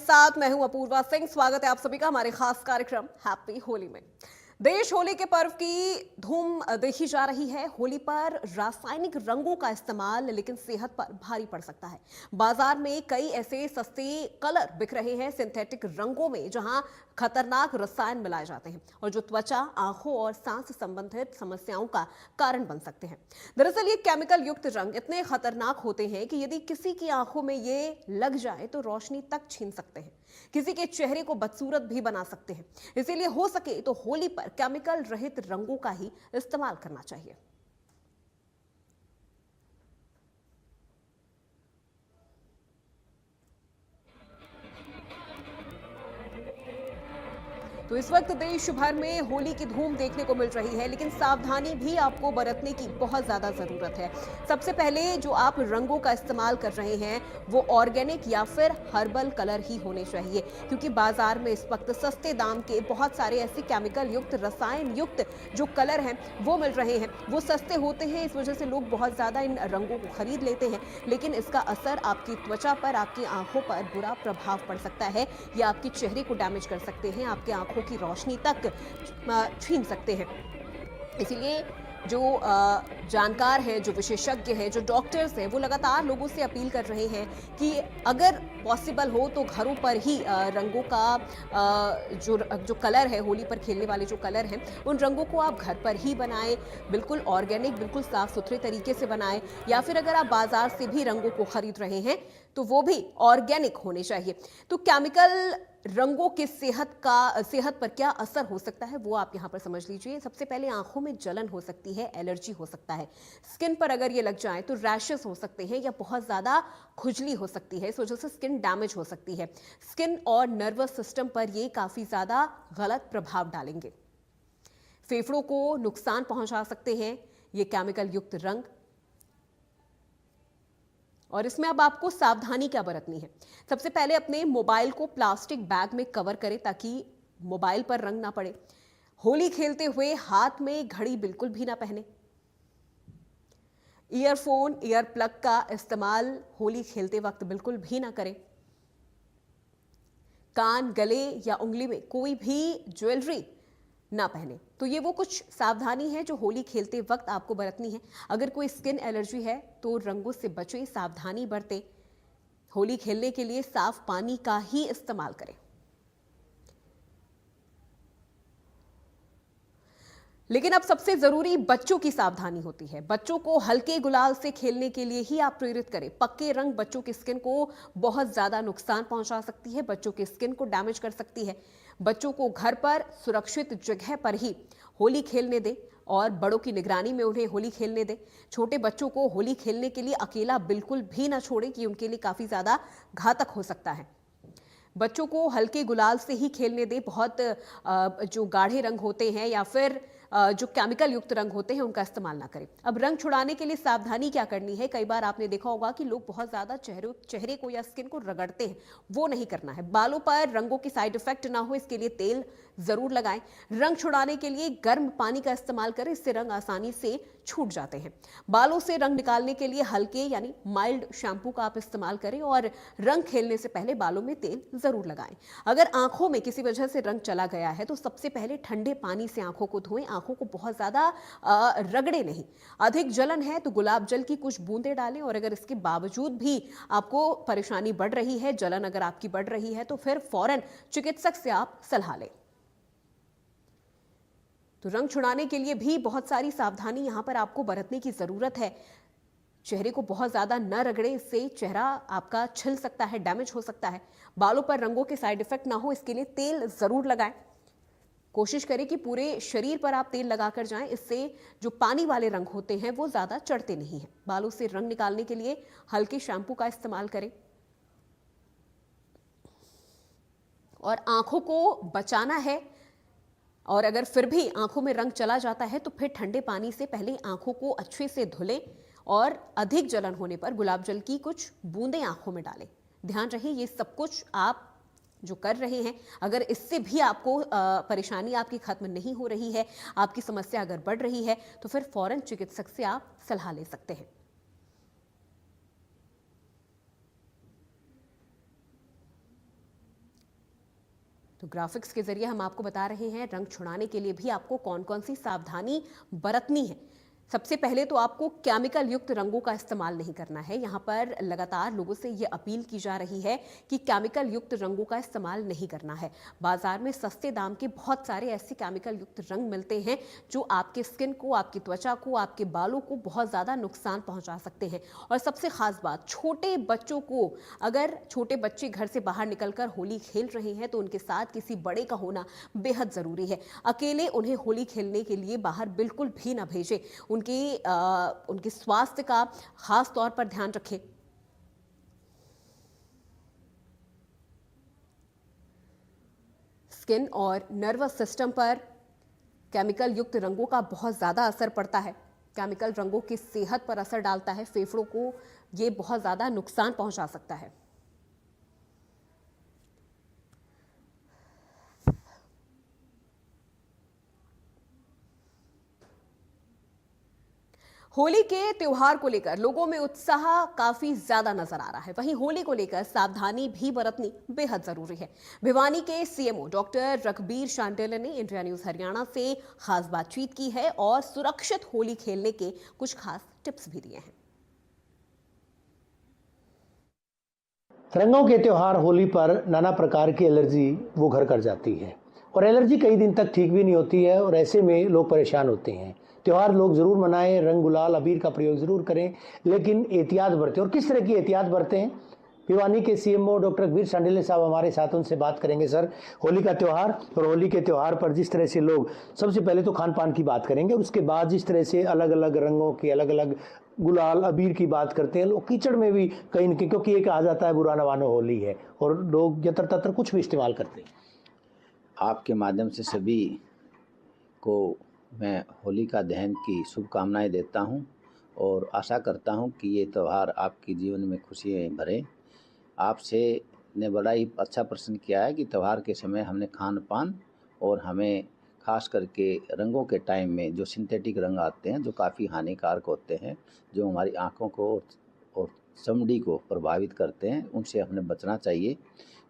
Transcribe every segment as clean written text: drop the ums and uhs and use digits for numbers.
साथ मैं हूं अपूर्वा सिंह। स्वागत है आप सभी का हमारे खास कार्यक्रम हैप्पी होली में। देश होली के पर्व की धूम देखी जा रही है। होली पर रासायनिक रंगों का इस्तेमाल लेकिन सेहत पर भारी पड़ सकता है। बाजार में कई ऐसे सस्ते कलर बिक रहे हैं सिंथेटिक रंगों में, जहां खतरनाक रसायन मिलाए जाते हैं और जो त्वचा, आंखों और सांस संबंधित समस्याओं का कारण बन सकते हैं। दरअसल ये केमिकल युक्त रंग इतने खतरनाक होते हैं कि यदि किसी की आंखों में ये लग जाए तो रोशनी तक छीन सकते हैं, किसी के चेहरे को बदसूरत भी बना सकते हैं। इसीलिए हो सके तो होली पर केमिकल रहित रंगों का ही इस्तेमाल करना चाहिए। तो इस वक्त देश भर में होली की धूम देखने को मिल रही है, लेकिन सावधानी भी आपको बरतने की बहुत ज्यादा जरूरत है। सबसे पहले जो आप रंगों का इस्तेमाल कर रहे हैं वो ऑर्गेनिक या फिर हर्बल कलर ही होने चाहिए, क्योंकि बाजार में इस वक्त सस्ते दाम के बहुत सारे ऐसे केमिकल युक्त, रसायन युक्त जो कलर हैं वो मिल रहे हैं। वो सस्ते होते हैं, इस वजह से लोग बहुत ज्यादा इन रंगों को खरीद लेते हैं, लेकिन इसका असर आपकी त्वचा पर, आपकी आंखों पर बुरा प्रभाव पड़ सकता है। या आपके चेहरे को डैमेज कर सकते हैं, आपके आंखों की रोशनी तक छीन सकते हैं। इसीलिए जो जानकार हैं, जो विशेषज्ञ हैं, जो डॉक्टर्स हैं, वो लगातार लोगों से अपील कर रहे हैं कि अगर पॉसिबल हो तो घरों पर ही रंगों का जो कलर है, होली पर खेलने वाले जो कलर हैं, उन रंगों को आप घर पर ही बनाएं, बिल्कुल ऑर्गेनिक, बिल्कुल साफ सुथरे तरीके से बनाएं। या फिर अगर आप बाजार से भी रंगों को खरीद रहे हैं तो वो भी ऑर्गेनिक होने चाहिए। तो केमिकल रंगों के सेहत पर क्या असर हो सकता है वो आप यहां पर समझ लीजिए। सबसे पहले आंखों में जलन हो सकती है, एलर्जी हो सकता है, स्किन पर अगर ये लग जाए तो रैशेस हो सकते हैं या बहुत ज्यादा खुजली हो सकती है, इस वजह से स्किन डैमेज हो सकती है। स्किन और नर्वस सिस्टम पर ये काफी ज्यादा गलत प्रभाव डालेंगे, फेफड़ों को नुकसान पहुंचा सकते हैं ये केमिकल युक्त रंग। और इसमें अब आपको सावधानी क्या बरतनी है। सबसे पहले अपने मोबाइल को प्लास्टिक बैग में कवर करें ताकि मोबाइल पर रंग ना पड़े। होली खेलते हुए हाथ में घड़ी बिल्कुल भी ना पहने। ईयरफोन, ईयर प्लग का इस्तेमाल होली खेलते वक्त बिल्कुल भी ना करें। कान, गले या उंगली में कोई भी ज्वेलरी ना पहने। तो ये वो कुछ सावधानी है जो होली खेलते वक्त आपको बरतनी है। अगर कोई स्किन एलर्जी है तो रंगों से बचें, सावधानी बरतें। होली खेलने के लिए साफ पानी का ही इस्तेमाल करें। लेकिन अब सबसे जरूरी बच्चों की सावधानी होती है। बच्चों को हल्के गुलाल से खेलने के लिए ही आप प्रेरित करें। पक्के रंग बच्चों की स्किन को बहुत ज्यादा नुकसान पहुंचा सकती है, बच्चों की स्किन को डैमेज कर सकती है। बच्चों को घर पर सुरक्षित जगह पर ही होली खेलने दें और बड़ों की निगरानी में उन्हें होली खेलने दें। छोटे बच्चों को होली खेलने के लिए अकेला बिल्कुल भी ना छोड़ें कि उनके लिए काफी ज्यादा घातक हो सकता है। बच्चों को हल्के गुलाल से ही खेलने दें। बहुत जो गाढ़े रंग होते हैं या फिर जो केमिकल युक्त रंग होते हैं उनका इस्तेमाल ना करें। अब रंग छुड़ाने के लिए सावधानी क्या करनी है। कई बार आपने देखा होगा कि लोग बहुत ज्यादा चेहरे को या स्किन को रगड़ते हैं, वो नहीं करना है। बालों पर रंगों की साइड इफेक्ट ना हो इसके लिए तेल जरूर लगाएं। रंग छुड़ाने के लिए गर्म पानी का इस्तेमाल करें, इससे रंग आसानी से छूट जाते हैं। बालों से रंग निकालने के लिए हल्के यानी माइल्ड शैम्पू का आप इस्तेमाल करें और रंग खेलने से पहले बालों में तेल जरूर लगाएं। अगर आंखों में किसी वजह से रंग चला गया है तो सबसे पहले ठंडे पानी से आंखों को धोएं। आंखों को बहुत ज्यादा रगड़े नहीं। अधिक जलन है तो गुलाब जल की कुछ बूंदें डालें। और अगर इसके बावजूद भी आपको परेशानी बढ़ रही है, जलन अगर आपकी बढ़ रही है, तो फिर फौरन चिकित्सक से आप सलाह लें। तो रंग छुड़ाने के लिए भी बहुत सारी सावधानी यहां पर आपको बरतने की जरूरत है। चेहरे को बहुत ज्यादा न रगड़े, इससे चेहरा आपका छिल सकता है, डैमेज हो सकता है। बालों पर रंगों के साइड इफेक्ट ना हो इसके लिए तेल जरूर लगाएं। कोशिश करें कि पूरे शरीर पर आप तेल लगाकर जाएं, इससे जो पानी वाले रंग होते हैं वो ज्यादा चढ़ते नहीं हैं। बालों से रंग निकालने के लिए हल्के शैम्पू का इस्तेमाल करें। और आंखों को बचाना है और अगर फिर भी आंखों में रंग चला जाता है तो फिर ठंडे पानी से पहले आंखों को अच्छे से धुलें और अधिक जलन होने पर गुलाब जल की कुछ बूंदें आंखों में डालें। ध्यान रहे ये सब कुछ आप जो कर रहे हैं, अगर इससे भी आपको परेशानी आपकी खत्म नहीं हो रही है, आपकी समस्या अगर बढ़ रही है, तो फिर फौरन चिकित्सक से आप सलाह ले सकते हैं। तो ग्राफिक्स के जरिए हम आपको बता रहे हैं रंग छुड़ाने के लिए भी आपको कौन कौन सी सावधानी बरतनी है। सबसे पहले तो आपको केमिकल युक्त रंगों का इस्तेमाल नहीं करना है। यहाँ पर लगातार लोगों से ये अपील की जा रही है कि केमिकल युक्त रंगों का इस्तेमाल नहीं करना है। बाजार में सस्ते दाम के बहुत सारे ऐसे केमिकल युक्त रंग मिलते हैं जो आपके स्किन को, आपकी त्वचा को, आपके बालों को बहुत ज़्यादा नुकसान पहुंचा सकते हैं। और सबसे खास बात, छोटे बच्चों को, अगर छोटे बच्चे घर से बाहर निकलकर होली खेल रहे हैं तो उनके साथ किसी बड़े का होना बेहद ज़रूरी है। अकेले उन्हें होली खेलने के लिए बाहर बिल्कुल भी ना भेजें। उनके स्वास्थ्य का खास तौर पर ध्यान रखें। स्किन और नर्वस सिस्टम पर केमिकल युक्त रंगों का बहुत ज़्यादा असर पड़ता है। केमिकल रंगों की सेहत पर असर डालता है, फेफड़ों को ये बहुत ज़्यादा नुकसान पहुंचा सकता है। होली के त्योहार को लेकर लोगों में उत्साह काफी ज्यादा नजर आ रहा है। वहीं होली को लेकर सावधानी भी बरतनी बेहद जरूरी है। भिवानी के सीएमओ डॉक्टर रघबीर शांडिल्य ने इंडिया न्यूज हरियाणा से खास बातचीत की है और सुरक्षित होली खेलने के कुछ खास टिप्स भी दिए हैं। रंगों के त्योहार होली पर नाना प्रकार की एलर्जी वो घर कर जाती है और एलर्जी कई दिन तक ठीक भी नहीं होती है और ऐसे में लोग परेशान होते हैं। त्यौहार लोग ज़रूर मनाएं, रंग गुलाल अबीर का प्रयोग ज़रूर करें, लेकिन एहतियात बरतें। और किस तरह की एहतियात बरतें, भिवानी के सीएमओ डॉक्टर रघबीर शांडिल्य साहब हमारे साथ, उनसे बात करेंगे। सर, होली का त्यौहार और होली के त्यौहार पर जिस तरह से लोग, सबसे पहले तो खान पान की बात करेंगे और उसके बाद जिस तरह से अलग अलग रंगों की, अलग अलग गुलाल अबीर की बात करते हैं लोग, कीचड़ में भी कहीं न कहीं, क्योंकि ये कहा जाता है बुरा न मानो होली है और लोग यत्र तत्र कुछ भी इस्तेमाल करते हैं। आपके माध्यम से सभी को मैं होलिका दहन की शुभकामनाएं देता हूं और आशा करता हूं कि ये त्यौहार आपके जीवन में खुशियां भरे। आपसे ने बड़ा ही अच्छा प्रश्न किया है कि त्यौहार के समय हमने खान पान और हमें खास करके रंगों के टाइम में जो सिंथेटिक रंग आते हैं जो काफ़ी हानिकारक होते हैं, जो हमारी आँखों को और चमड़ी को प्रभावित करते हैं, उनसे हमें बचना चाहिए।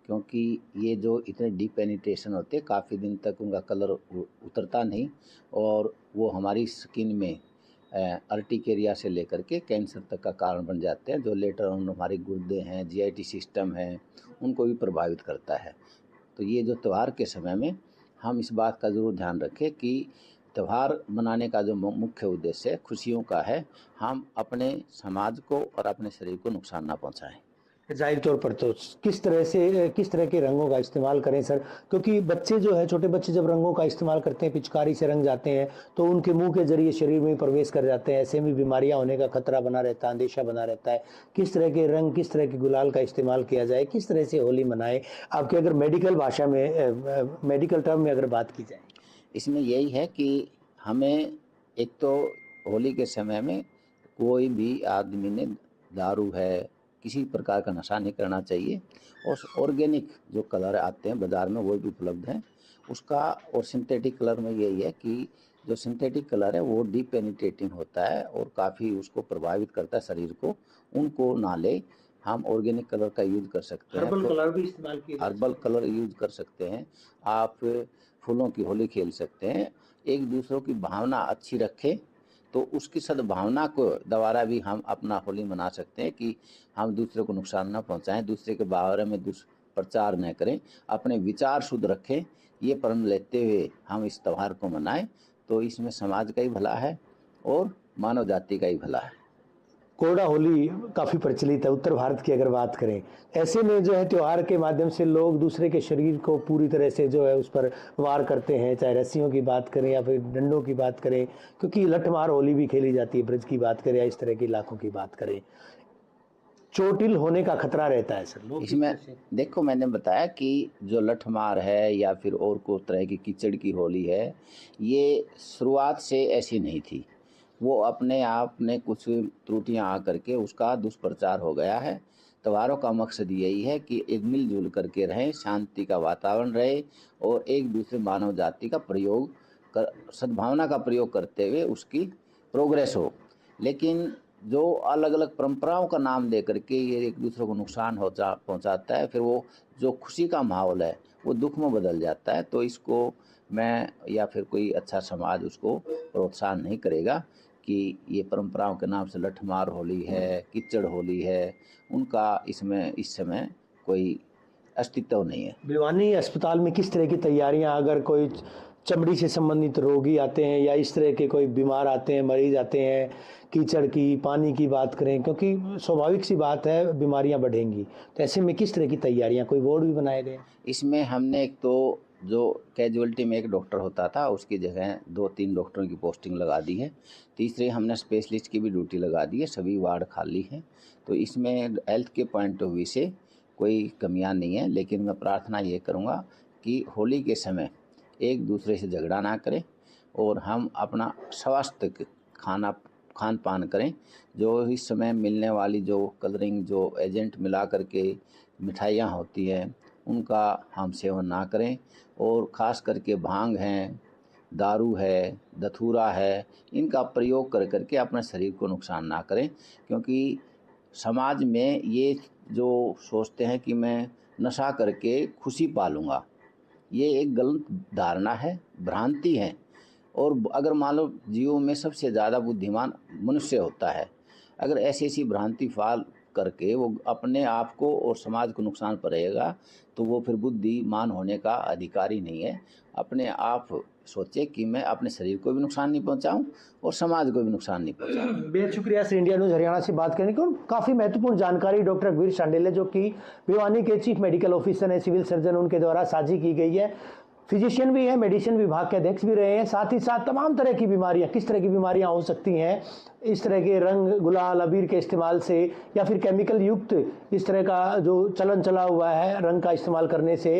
क्योंकि ये जो इतने डीप पेनिट्रेशन होते हैं, काफ़ी दिन तक उनका कलर उतरता नहीं और वो हमारी स्किन में अर्टिकेरिया से लेकर के कैंसर तक का कारण बन जाते हैं, जो लेटर ऑन हमारे गुर्दे हैं, जीआईटी सिस्टम है, उनको भी प्रभावित करता है। तो ये जो त्यौहार के समय में हम इस बात का ज़रूर ध्यान रखें कि त्यौहार मनाने का जो मुख्य उद्देश्य है खुशियों का है, हम अपने समाज को और अपने शरीर को नुकसान ना पहुंचाएं। जाहिर तौर पर तो किस तरह के रंगों का इस्तेमाल करें सर, क्योंकि बच्चे जो है, छोटे बच्चे जब रंगों का इस्तेमाल करते हैं, पिचकारी से रंग जाते हैं तो उनके मुंह के जरिए शरीर में प्रवेश कर जाते हैं, ऐसे में बीमारियां होने का खतरा बना रहता है, अंदेशा बना रहता है। किस तरह के रंग, किस तरह के गुलाल का इस्तेमाल किया जाए, किस तरह से होली मनाएं, आपके अगर मेडिकल भाषा में, मेडिकल टर्म में अगर बात की जाए? इसमें यही है कि हमें एक तो होली के समय में कोई भी आदमी ने दारू है, किसी प्रकार का नशा नहीं करना चाहिए और ऑर्गेनिक जो कलर आते हैं बाज़ार में वो भी उपलब्ध हैं उसका। और सिंथेटिक कलर में यही है कि जो सिंथेटिक कलर है वो डीप पेनिट्रेटिंग होता है और काफ़ी उसको प्रभावित करता है शरीर को, उनको ना ले। हम ऑर्गेनिक कलर का यूज़ कर सकते हैं, हर्बल कलर भी इस्तेमाल किया, हर्बल कलर यूज़ कर सकते हैं। आप फूलों की होली खेल सकते हैं, एक दूसरों की भावना अच्छी रखें तो उसकी सद्भावना को द्वारा भी हम अपना होली मना सकते हैं कि हम दूसरे को नुकसान न पहुंचाएं, दूसरे के बारे में दुष्प्रचार न करें, अपने विचार शुद्ध रखें। ये प्रण लेते हुए हम इस त्यौहार को मनाएं तो इसमें समाज का ही भला है और मानव जाति का ही भला है। कोरडा होली काफ़ी प्रचलित है उत्तर भारत की अगर बात करें। ऐसे में जो है त्यौहार के माध्यम से लोग दूसरे के शरीर को पूरी तरह से जो है उस पर वार करते हैं, चाहे रस्सियों की बात करें या फिर डंडों की बात करें, क्योंकि लठमार होली भी खेली जाती है, ब्रज की बात करें या इस तरह के इलाकों की बात करें, चोटिल होने का खतरा रहता है सर लोग। इसमें देखो, मैंने बताया कि जो लठमार है या फिर और कोई तरह की कीचड़ की होली है, ये शुरुआत से ऐसी नहीं थी, वो अपने आप में कुछ त्रुटियां आ करके उसका दुष्प्रचार हो गया है। त्योहारों का मकसद यही है कि एक मिलजुल करके रहें, शांति का वातावरण रहे और एक दूसरे मानव जाति का प्रयोग कर, सद्भावना का प्रयोग करते हुए उसकी प्रोग्रेस हो। लेकिन जो अलग अलग परंपराओं का नाम दे करके ये एक दूसरे को नुकसान पहुंचाता है, फिर वो जो खुशी का माहौल है वो दुख में बदल जाता है। तो इसको मैं या फिर कोई अच्छा समाज उसको प्रोत्साहन नहीं करेगा कि ये परंपराओं के नाम से लठमार होली है, कीचड़ होली है, उनका इसमें इस समय कोई अस्तित्व नहीं है। भिवानी अस्पताल में किस तरह की तैयारियां, अगर कोई चमड़ी से संबंधित रोगी आते हैं या इस तरह के कोई बीमार आते हैं, मरीज आते हैं, कीचड़ की, पानी की बात करें, क्योंकि स्वाभाविक सी बात है बीमारियां बढ़ेंगी, तो ऐसे में किस तरह की तैयारियां, कोई बोर्ड भी बनाए गए? इसमें हमने एक तो जो कैजुअलिटी में एक डॉक्टर होता था उसकी जगह 2-3 डॉक्टरों की पोस्टिंग लगा दी है। तीसरे हमने स्पेशलिस्ट की भी ड्यूटी लगा दी है, सभी वार्ड खाली हैं। तो इसमें हेल्थ के पॉइंट ऑफ व्यू से कोई कमियां नहीं है, लेकिन मैं प्रार्थना ये करूँगा कि होली के समय एक दूसरे से झगड़ा ना करें और हम अपना स्वास्थ्य खान पान करें। जो इस समय मिलने वाली जो कलरिंग जो एजेंट मिला करके मिठाइयाँ होती हैं उनका हम सेवन ना करें, और ख़ास करके भांग हैं, दारू है, धतूरा है, इनका प्रयोग कर करके अपने शरीर को नुकसान ना करें। क्योंकि समाज में ये जो सोचते हैं कि मैं नशा करके खुशी पालूँगा, ये एक गलत धारणा है, भ्रांति है। और अगर मान लो जीवों में सबसे ज़्यादा बुद्धिमान मनुष्य होता है, अगर ऐसी भ्रांति पाल करके वो अपने आप को और समाज को नुकसान पहुंचाएगा तो वो फिर बुद्धिमान होने का अधिकारी नहीं है। अपने आप सोचे कि मैं अपने शरीर को भी नुकसान नहीं पहुंचाऊं और समाज को भी नुकसान नहीं पहुंचाऊं। बेहद शुक्रिया से इंडिया न्यूज़ हरियाणा से बात करने की। काफ़ी महत्वपूर्ण जानकारी डॉक्टर वीर शांडिल्य जो कि भिवानी के चीफ मेडिकल ऑफिसर हैं, सिविल सर्जन, उनके द्वारा साझी की गई है। फिजिशियन भी है, मेडिसिन विभाग के अध्यक्ष भी रहे हैं, साथ ही साथ तमाम तरह की बीमारियां, किस तरह की बीमारियां हो सकती हैं इस तरह के रंग, गुलाल, अबीर के इस्तेमाल से, या फिर केमिकल युक्त इस तरह का जो चलन चला हुआ है रंग का इस्तेमाल करने से,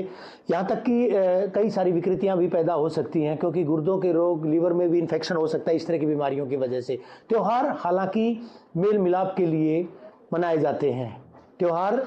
यहाँ तक कि कई सारी विकृतियां भी पैदा हो सकती हैं, क्योंकि गुर्दों के रोग, लीवर में भी इन्फेक्शन हो सकता है इस तरह की बीमारियों की वजह से। त्यौहार हालांकि मेल मिलाप के लिए मनाए जाते हैं, त्यौहार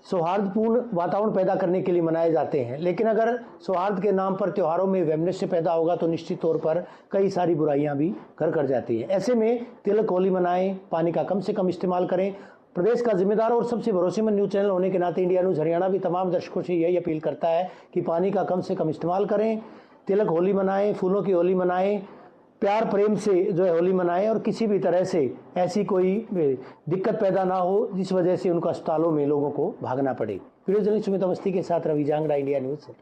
सौहार्दपूर्ण वातावरण पैदा करने के लिए मनाए जाते हैं, लेकिन अगर सौहार्द के नाम पर त्योहारों में वैमनस्य पैदा होगा तो निश्चित तौर पर कई सारी बुराइयां भी घर कर जाती हैं। ऐसे में तिलक होली मनाएं, पानी का कम से कम इस्तेमाल करें। प्रदेश का जिम्मेदार और सबसे भरोसेमंद न्यूज़ चैनल होने के नाते इंडिया न्यूज़ हरियाणा भी तमाम दर्शकों से यही अपील करता है कि पानी का कम से कम इस्तेमाल करें, तिलक होली मनाएं, फूलों की होली मनाएं, प्यार प्रेम से जो है होली मनाएं, और किसी भी तरह से ऐसी कोई दिक्कत पैदा ना हो जिस वजह से उनको अस्पतालों में लोगों को भागना पड़े। वीडियो जर्नलिस्ट सुमित अवस्थी के साथ रवि जांगड़ा, इंडिया न्यूज़ से।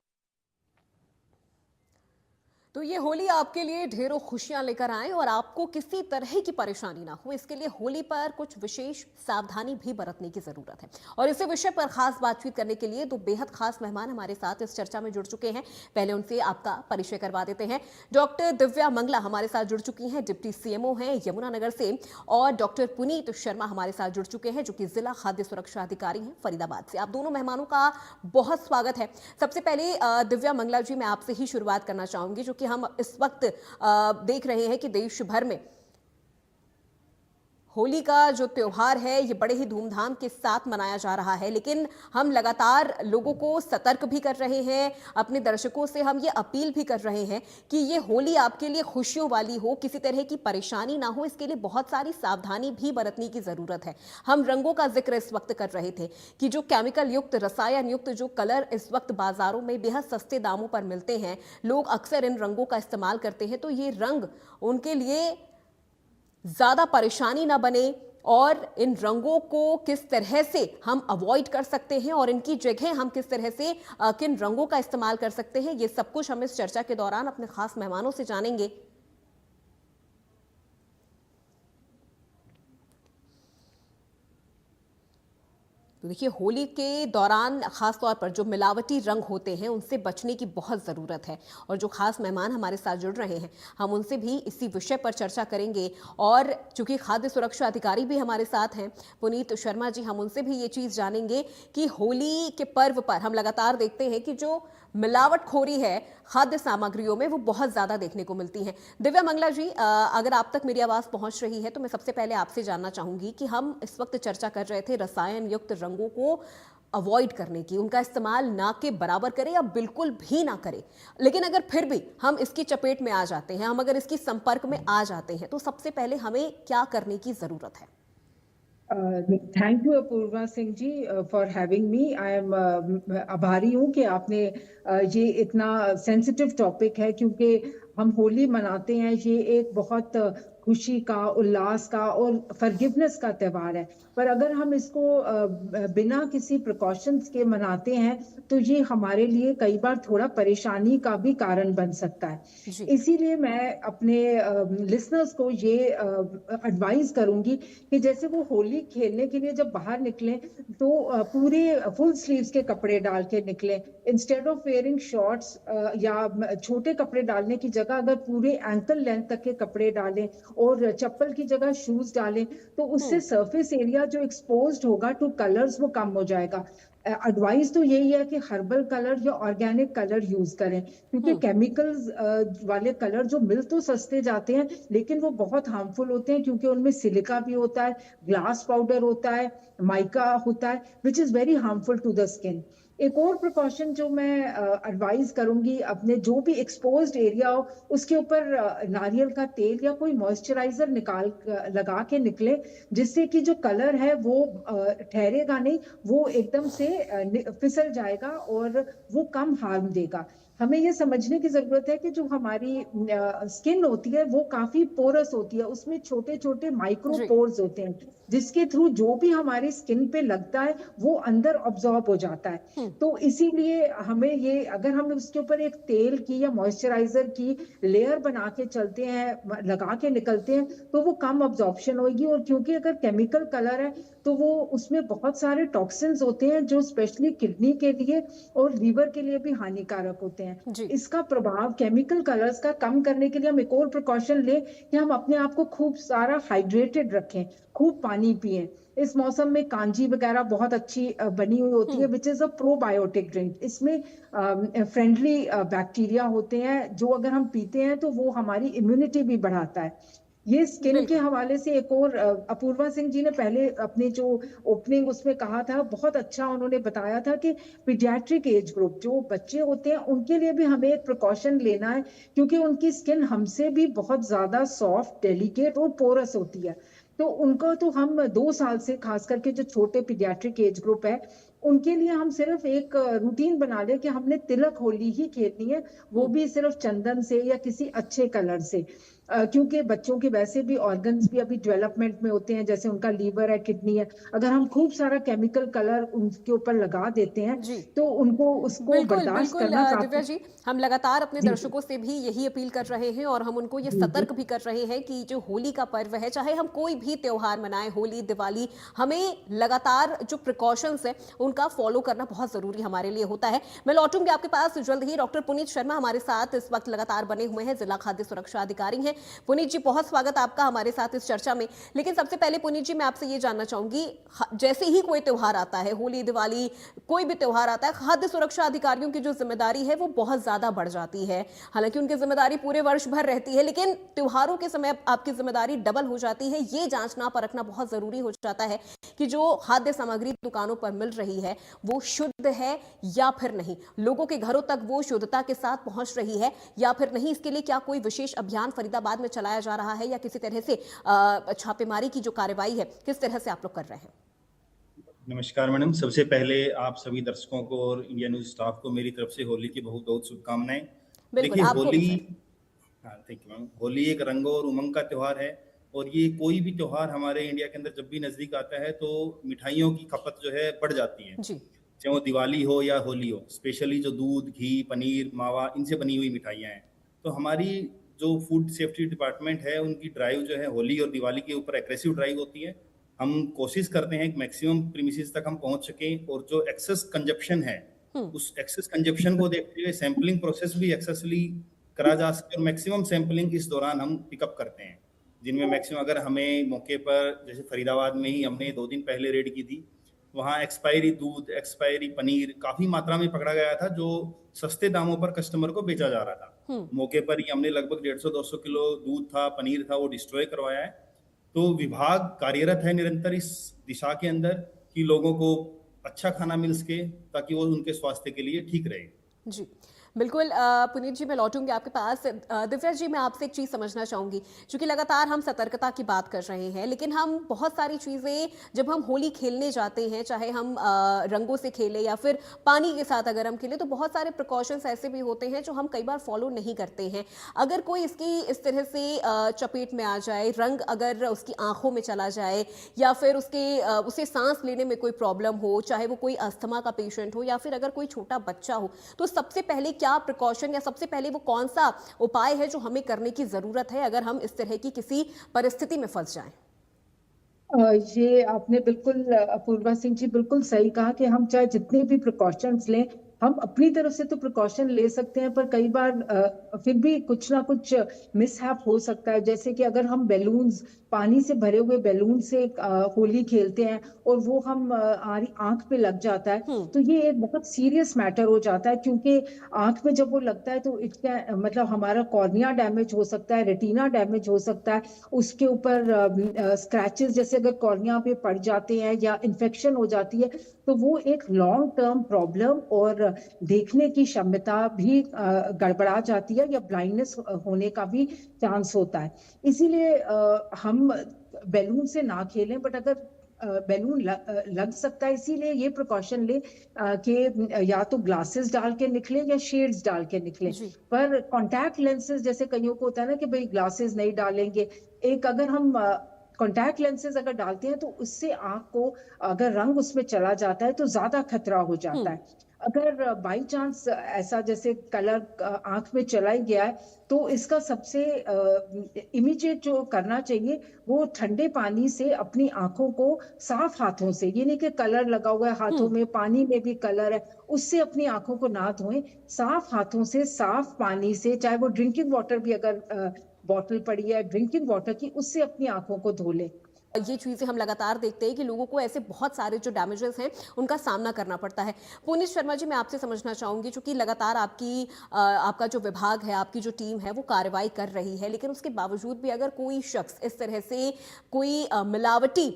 तो ये होली आपके लिए ढेरों खुशियां लेकर आए और आपको किसी तरह की परेशानी ना हो, इसके लिए होली पर कुछ विशेष सावधानी भी बरतने की जरूरत है। और इसी विषय पर खास बातचीत करने के लिए दो बेहद खास मेहमान हमारे साथ इस चर्चा में जुड़ चुके हैं। पहले उनसे आपका परिचय करवा देते हैं। डॉक्टर दिव्या मंगला हमारे साथ जुड़ चुकी हैं, डिप्टी सीएमओ हैं यमुनानगर से, और डॉक्टर पुनीत शर्मा हमारे साथ जुड़ चुके हैं जो कि जिला खाद्य सुरक्षा अधिकारी हैं फरीदाबाद से। आप दोनों मेहमानों का बहुत स्वागत है। सबसे पहले दिव्या मंगला जी, मैं आपसे ही शुरुआत करना चाहूंगी, जो कि हम इस वक्त देख रहे हैं कि देश भर में होली का जो त्योहार है ये बड़े ही धूमधाम के साथ मनाया जा रहा है, लेकिन हम लगातार लोगों को सतर्क भी कर रहे हैं, अपने दर्शकों से हम ये अपील भी कर रहे हैं कि ये होली आपके लिए खुशियों वाली हो, किसी तरह की परेशानी ना हो, इसके लिए बहुत सारी सावधानी भी बरतने की जरूरत है। हम रंगों का जिक्र इस वक्त कर रहे थे कि जो केमिकल युक्त, रसायन युक्त जो कलर इस वक्त बाजारों में बेहद सस्ते दामों पर मिलते हैं, लोग अक्सर इन रंगों का इस्तेमाल करते हैं, तो ये रंग उनके लिए ज्यादा परेशानी ना बने, और इन रंगों को किस तरह से हम अवॉइड कर सकते हैं और इनकी जगह हम किस तरह से किन रंगों का इस्तेमाल कर सकते हैं, ये सब कुछ हम इस चर्चा के दौरान अपने खास मेहमानों से जानेंगे। तो देखिए, होली के दौरान खास तौर पर जो मिलावटी रंग होते हैं उनसे बचने की बहुत ज़रूरत है, और जो खास मेहमान हमारे साथ जुड़ रहे हैं हम उनसे भी इसी विषय पर चर्चा करेंगे। और चूंकि खाद्य सुरक्षा अधिकारी भी हमारे साथ हैं पुनीत शर्मा जी, हम उनसे भी ये चीज़ जानेंगे कि होली के पर्व पर हम लगातार देखते हैं कि जो मिलावटखोरी है खाद्य सामग्रियों में वो बहुत ज़्यादा देखने को मिलती है। दिव्या मंगला जी, अगर आप तक मेरी आवाज़ पहुंच रही है तो मैं सबसे पहले आपसे जानना चाहूँगी कि हम इस वक्त चर्चा कर रहे थे रसायन युक्त रंगों को अवॉइड करने की, उनका इस्तेमाल ना के बराबर करें या बिल्कुल भी ना करें, लेकिन अगर फिर भी हम इसकी चपेट में आ जाते हैं, हम अगर इसकी संपर्क में आ जाते हैं, तो सबसे पहले हमें क्या करने की ज़रूरत है? Thank you Apoorva Singh ji for having me. I am आभारी हूँ कि आपने ये इतना सेंसिटिव टॉपिक है, क्योंकि हम होली मनाते हैं, ये एक बहुत खुशी का, उल्लास का और फॉरगिवनेस का त्योहार है। पर अगर हम इसको बिना किसी प्रिकॉशंस के मनाते हैं तो ये हमारे लिए कई बार थोड़ा परेशानी का भी कारण बन सकता है। जी इसीलिए मैं अपने लिसनर्स को ये एडवाइस करूंगी कि जैसे वो होली खेलने के लिए जब बाहर निकलें तो पूरे फुल स्लीव्स के कपड़े डाल के निकलें, इंस्टेड ऑफ वेयरिंग शॉर्ट्स या छोटे कपड़े डालने की जगह अगर पूरे एंकल लेंथ तक के कपड़े डालें और चप्पल की जगह शूज डालें तो उससे सरफेस एरिया जो एक्सपोज्ड होगा टू कलर्स वो कम हो जाएगा। एडवाइस तो यही है कि हर्बल कलर या ऑर्गेनिक कलर यूज करें, क्योंकि केमिकल्स वाले कलर जो मिल तो सस्ते जाते हैं लेकिन वो बहुत हार्मफुल होते हैं, क्योंकि उनमें सिलिका भी होता है, ग्लास पाउडर होता है, माइका होता है, which is very harmful to the skin. एक और प्रिकॉशन जो मैं एडवाइस करूंगी, अपने जो भी एक्सपोज्ड एरिया हो उसके ऊपर नारियल का तेल या कोई मॉइस्चराइजर लगा के निकले, जिससे कि जो कलर है वो ठहरेगा नहीं, वो एकदम से फिसल जाएगा और वो कम हार्म देगा। हमें ये समझने की जरूरत है कि जो हमारी स्किन होती है वो काफी पोरस होती है, उसमें छोटे छोटे माइक्रो जी पोर्स होते हैं, जिसके थ्रू जो भी हमारी स्किन पे लगता है वो अंदर ऑब्जॉर्ब हो जाता है। तो इसीलिए हमें ये, अगर हम उसके ऊपर एक तेल की या मॉइस्चराइजर की लेयर बना के चलते हैं, लगा के निकलते हैं, तो वो कम ऑब्जॉर्प्शन होगी। और क्योंकि अगर केमिकल कलर है तो वो उसमें बहुत सारे टॉक्सिन्स होते हैं जो स्पेशली किडनी के लिए और लीवर के लिए भी हानिकारक होते हैं। जी इसका प्रभाव केमिकल कलर्स का कम करने के लिए हम एक और प्रिकॉशन लें कि हम अपने आप को खूब सारा हाइड्रेटेड रखें, खूब पानी पिएं। इस मौसम में कांजी वगैरह बहुत अच्छी बनी हुई होती है, which is a probiotic drink. इसमें फ्रेंडली बैक्टीरिया होते हैं जो अगर हम पीते हैं तो वो हमारी इम्यूनिटी भी बढ़ाता है। ये स्किन के बिल्कुल हवाले से एक और अपूर्वा सिंह जी ने पहले अपने जो ओपनिंग उसमें कहा था, बहुत अच्छा उन्होंने बताया था कि पीडियाट्रिक एज ग्रुप जो बच्चे होते हैं उनके लिए भी हमें एक प्रिकॉशन लेना है, क्योंकि उनकी स्किन हमसे भी बहुत ज्यादा सॉफ्ट, डेलिकेट और पोरस होती है। तो उनको तो हम 2 साल से, खास करके जो छोटे पीडियाट्रिक एज ग्रुप है, उनके लिए हम सिर्फ एक रूटीन बना ले कि हमने तिलक होली ही खेलनी है, वो भी सिर्फ चंदन से या किसी अच्छे कलर से। क्योंकि बच्चों के वैसे भी ऑर्गन्स भी अभी डेवलपमेंट में होते हैं, जैसे उनका लीवर है, किडनी है। अगर हम खूब सारा केमिकल कलर उनके ऊपर लगा देते हैं जी तो उनको उसको बिल्कुल, बर्दाश्त बिल्कुल करना दिव्या काफी। जी, हम लगातार अपने जी दर्शकों से भी यही अपील कर रहे हैं और हम उनको ये जी जी सतर्क भी कर रहे हैं कि जो होली का पर्व है, चाहे हम कोई भी त्योहार मनाएं, होली, दिवाली, हमें लगातार जो प्रिकॉशंस हैं, उनका फॉलो करना बहुत ज़रूरी हमारे लिए होता है। मैं लौटूंगी आपके पास जल्द ही। डॉक्टर पुनीत शर्मा हमारे साथ इस वक्त लगातार बने हुए हैं, जिला खाद्य सुरक्षा अधिकारी हैं। पुनीत जी, बहुत स्वागत आपका हमारे साथ इस चर्चा में। लेकिन सबसे पहले पुनीत जी, मैं आपसे ये जानना चाहूंगी, जैसे ही कोई त्योहार आता है, होली, दिवाली, कोई भी त्योहार आता है, खाद्य सुरक्षा अधिकारियों की जो जिम्मेदारी है वो बहुत ज्यादा बढ़ जाती है। हालांकि उनकी जिम्मेदारी पूरे वर्ष भर रहती है, लेकिन त्योहारों के समय आपकी जिम्मेदारी डबल हो जाती है। ये जांचना परखना बहुत जरूरी हो जाता है कि जो खाद्य सामग्री दुकानों पर मिल रही है वो शुद्ध है या फिर नहीं, लोगों के घरों तक वो शुद्धता के साथ पहुंच रही है या फिर नहीं। इसके लिए क्या कोई विशेष अभियान फरीदाबाद में चलाया जा रहा है या किसी तरह से छापेमारी की जो कार्रवाई है किस तरह से आप लोग कर रहे हैं? नमस्कार मैडम, सबसे पहले आप सभी दर्शकों को और इंडिया न्यूज स्टाफ को मेरी तरफ से होली की बहुत बहुत शुभकामनाएं। बिल्कुल, देखिए आपको भी होली, सर। हाँ थैंक यू मैम। होली एक रंगों और उमंग का त्यौहार है और ये कोई भी त्यौहार हमारे इंडिया के अंदर जब भी नजदीक आता है तो मिठाइयों की खपत जो है बढ़ जाती है, जी चाहे वो दिवाली हो या होली हो। स्पेशली जो दूध, घी, पनीर, मावा, इनसे बनी हुई मिठाइयाँ हैं। तो हमारी जो फूड सेफ्टी डिपार्टमेंट है उनकी ड्राइव जो है होली और दिवाली के ऊपर एग्रेसिव ड्राइव होती है। हम कोशिश करते हैं कि मैक्सिमम प्रीमिसेस तक हम पहुंच सकें और जो एक्सेस कंजप्शन है उस एक्सेस कंजप्शन को देखते हुए सैम्पलिंग प्रोसेस भी एक्सेसली करा जा सके और मैक्सिमम सैम्पलिंग इस दौरान हम पिकअप करते हैं, जिनमें मैक्सिमम अगर हमें मौके पर, जैसे फरीदाबाद में ही हमने 2 दिन पहले रेड की थी, वहाँ एक्सपायरी दूध, एक्सपायरी पनीर काफी मात्रा में पकड़ा गया था जो सस्ते दामों पर कस्टमर को बेचा जा रहा था। मौके पर ही हमने लगभग 150-200 किलो दूध था, पनीर था, वो डिस्ट्रॉय करवाया है। तो विभाग कार्यरत है निरंतर इस दिशा के अंदर कि लोगों को अच्छा खाना मिल सके ताकि वो उनके स्वास्थ्य के लिए ठीक रहे। जी बिल्कुल पुनीत जी, मैं लौटूंगी आपके पास। दिव्या जी, मैं आपसे एक चीज़ समझना चाहूँगी, क्योंकि लगातार हम सतर्कता की बात कर रहे हैं, लेकिन हम बहुत सारी चीज़ें जब हम होली खेलने जाते हैं, चाहे हम रंगों से खेलें या फिर पानी के साथ अगर हम खेलें, तो बहुत सारे प्रिकॉशंस ऐसे भी होते हैं जो हम कई बार फॉलो नहीं करते हैं। अगर कोई इसकी इस तरह से चपेट में आ जाए, रंग अगर उसकी आंखों में चला जाए या फिर उसे सांस लेने में कोई प्रॉब्लम हो, चाहे वो कोई अस्थमा का पेशेंट हो या फिर अगर कोई छोटा बच्चा हो, तो सबसे पहले क्या प्रिकॉशन या सबसे पहले वो कौन सा उपाय है जो हमें करने की जरूरत है अगर हम इस तरह की किसी परिस्थिति में फंस जाएं? ये आपने बिल्कुल अपूर्वा सिंह जी बिल्कुल सही कहा कि हम चाहे जितने भी प्रिकॉशंस लें, हम अपनी तरफ से तो प्रिकॉशन ले सकते हैं, पर कई बार फिर भी कुछ ना कुछ मिसहैप हो सकता है। जैसे कि अगर हम बैलून्स, पानी से भरे हुए बैलून से होली खेलते हैं और वो हम हमारी आंख पे लग जाता है, तो ये एक बहुत सीरियस मैटर हो जाता है, क्योंकि आंख में जब वो लगता है तो मतलब हमारा कॉर्निया डैमेज हो सकता है, रेटिना डैमेज हो सकता है, उसके ऊपर स्क्रैचेस जैसे अगर कॉर्निया पे पड़ जाते हैं या इन्फेक्शन हो जाती है, तो वो एक लॉन्ग टर्म प्रॉब्लम और देखने की क्षमता भी गड़बड़ा जाती है या ब्लाइंडनेस होने का भी चांस होता है। इसीलिए हम बैलून से ना खेलें, बट अगर बैलून लग सकता है, इसीलिए ये प्रिकॉशन ले कि या तो ग्लासेस डाल के निकले या शेड्स डाल के निकले। जी। पर कॉन्टैक्ट लेंसेज जैसे कईयों को होता है ना कि भाई ग्लासेस नहीं डालेंगे, एक अगर हम कॉन्टैक्ट लेंसेज अगर डालते हैं तो उससे आंख को अगर रंग उसमें चला जाता है तो ज्यादा खतरा हो जाता है। अगर बाई चांस ऐसा जैसे कलर आंख में चला ही गया है, तो इसका सबसे इमीडिएट जो करना चाहिए वो ठंडे पानी से अपनी आंखों को साफ हाथों से, ये नहीं कि कलर लगा हुआ है हाथों में, पानी में भी कलर है, उससे अपनी आंखों को ना धोएं। साफ हाथों से साफ पानी से, चाहे वो ड्रिंकिंग वाटर भी अगर बॉटल पड़ी है ड्रिंकिंग वाटर की, उससे अपनी आंखों को धो ले। ये चीज़ें हम लगातार देखते हैं कि लोगों को ऐसे बहुत सारे जो डैमेजेस हैं उनका सामना करना पड़ता है। पुनीत शर्मा जी, मैं आपसे समझना चाहूँगी, चूँकि लगातार आपका जो विभाग है, आपकी जो टीम है वो कार्रवाई कर रही है, लेकिन उसके बावजूद भी अगर कोई शख्स इस तरह से कोई मिलावटी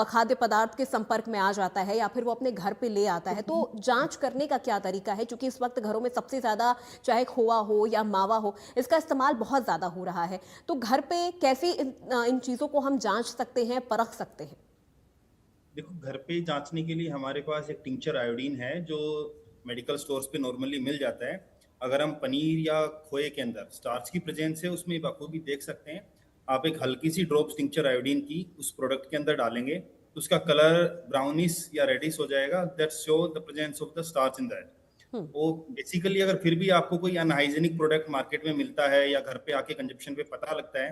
खाद्य पदार्थ के संपर्क में आ जाता है या फिर वो अपने घर पे ले आता है, तो जाँच करने का क्या तरीका है? क्योंकि इस वक्त घरों में सबसे ज़्यादा चाहे खोआ हो या मावा हो, इसका इस्तेमाल बहुत ज़्यादा हो रहा है। तो घर पे कैसे इन चीज़ों को हम जाँच सकते हैं, परख सकते हैं? देखो, घर पे जांचने के लिए हमारे पास एक टिंचर आयोडीन है जो मेडिकल स्टोर्स पे नॉर्मली मिल जाता है। अगर हम पनीर या खोए के अंदर स्टार्च की प्रेजेंस है उसमें बखूबी देख सकते हैं। आप एक हल्की सी ड्रॉप्स टिंचर आयोडीन की उस प्रोडक्ट के अंदर डालेंगे तो उसका कलर ब्राउनिश या रेडिश हो जाएगा। That show the presence of the starch in that. वो बेसिकली अगर फिर भी आपको कोई अनहाइजेनिक प्रोडक्ट मार्केट में मिलता है या घर पे आके कंजप्शन पे पता लगता है,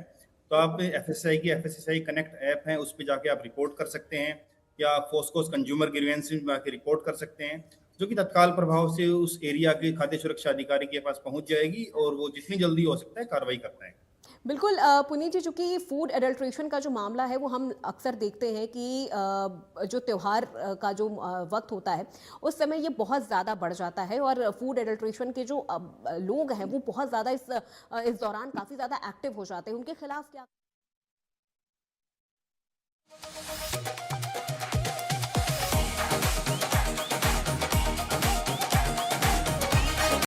तो आप एफएसएसआई की एफएसएसआई कनेक्ट ऐप है, उस पर जाके आप रिपोर्ट कर सकते हैं या फोस्कोस कंज्यूमर ग्रीवेंस में जाके रिपोर्ट कर सकते हैं, जो कि तत्काल प्रभाव से उस एरिया के खाद्य सुरक्षा अधिकारी के पास पहुंच जाएगी और वो जितनी जल्दी हो सकता है कार्रवाई करता है। बिल्कुल पुनीत जी, चूँकि फूड एडल्ट्रेशन का जो मामला है वो हम अक्सर देखते हैं कि जो त्योहार का जो वक्त होता है उस समय ये बहुत ज़्यादा बढ़ जाता है और फूड एडल्ट्रेशन के जो लोग हैं वो बहुत ज़्यादा इस दौरान काफ़ी ज़्यादा एक्टिव हो जाते हैं। उनके खिलाफ क्या